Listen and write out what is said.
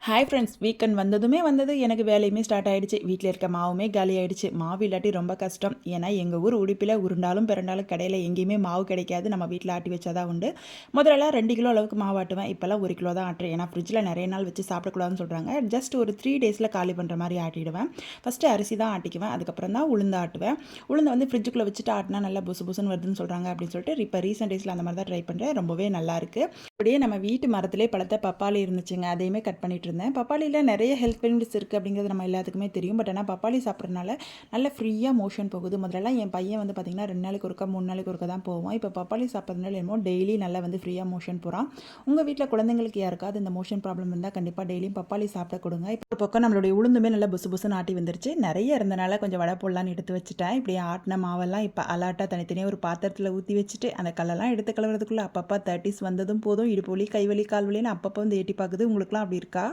Hi friends, weekend வந்ததுமே வந்தது. எனக்கு வேலையுமே ஸ்டார்ட் ஆயிடுச்சு. வீட்டில் இருக்க மாவுமே காலி ஆயிடுச்சு. மாவு இல்லாட்டி ரொம்ப கஷ்டம். ஏன்னா எங்கள் ஊர் உடுப்பில் உருண்டாலும் பிறண்டாலும் கடையில் எங்கேயுமே மாவு கிடைக்காது. நம்ம வீட்டில் ஆட்டி வச்சா தான் உண்டு. முதல்லலாம் 2 கிலோ அளவுக்கு மாவு ஆட்டுவேன். இப்போல்லாம் 1 கிலோ தான் ஆட்டுறேன். ஏன்னா ஃப்ரிட்ஜில் நிறைய நாள் வச்சு சாப்பிடக்கூடாதுன்னு சொல்கிறாங்க. ஜஸ்ட் ஒரு 3 டேஸில் காலி பண்ணுற மாதிரி ஆட்டிடுவேன். ஃபஸ்ட்டு அரிசி தான் ஆட்டிக்குவேன். அதுக்கப்புறம் தான் உளுந்து ஆட்டுவேன். உளுந்து வந்து ஃப்ரிட்ஜுக்குள்ளே வச்சுட்டு ஆட்டினா நல்லா புசு புசுன்னு வருதுன்னு சொல்கிறாங்க அப்படின்னு சொல்லிட்டு இப்போ ரீசெண்ட் டேஸில் அந்த மாதிரி தான் ட்ரை பண்ணுறேன். ரொம்பவே நல்லாயிருக்கு. அப்படியே நம்ம வீட்டு மரத்திலே பழுத்த பப்பாளி இருந்துச்சுங்க. அதையுமே கட் பண்ணிட்டு இருந்தேன். பப்பாளியில் நிறைய ஹெல்த் பெனிஃபிட்ஸ் இருக்குது அப்படிங்கிறது நம்ம எல்லாத்துக்குமே தெரியும். பட் ஆனால் பப்பாளி சாப்பிட்றதுனால நல்ல ஃப்ரீயாக மோஷன் போகுது. முதல்லலாம் என் பையன் வந்து பார்த்திங்கன்னா 2 நாளைக்கு ஒருக்கா 3 நாளைக்கு ஒருக்கா தான் போவோம். இப்போ பப்பாளி சாப்பிட்றதுனால என்னமோ டெய்லி நல்லா வந்து ஃப்ரீயாக மோஷன் போகிறான். உங்கள் வீட்டில் குழந்தைங்களுக்கு யாருக்காவது இந்த மோஷன் ப்ராப்ளம் இருந்தால் கண்டிப்பாக டெய்லியும் பப்பாளி சாப்பிட கொடுங்க. இப்போ பக்கம் நம்மளுடைய உளுந்துமே நல்லா புசு புசுன்னு ஆட்டி வந்துருச்சு. நிறைய இருந்தனால கொஞ்சம் வடை போடலான்னு எடுத்து வச்சுட்டேன். இப்படி ஆட்டின மாவெல்லாம் இப்போ அலாட்டாக தனித்தனியாக ஒரு பாத்திரத்தில் ஊற்றி வச்சுட்டு அந்த கல்லெல்லாம் எடுத்து கழுவுறதுக்குள்ளே அப்பப்போ 30s வந்ததும் போதும். இடுப்பு வலி, கை வலி, கால் வலின்னு அப்பப்போ வந்து எட்டி பார்க்குது. உங்களுக்குலாம் அப்படி இருக்கா?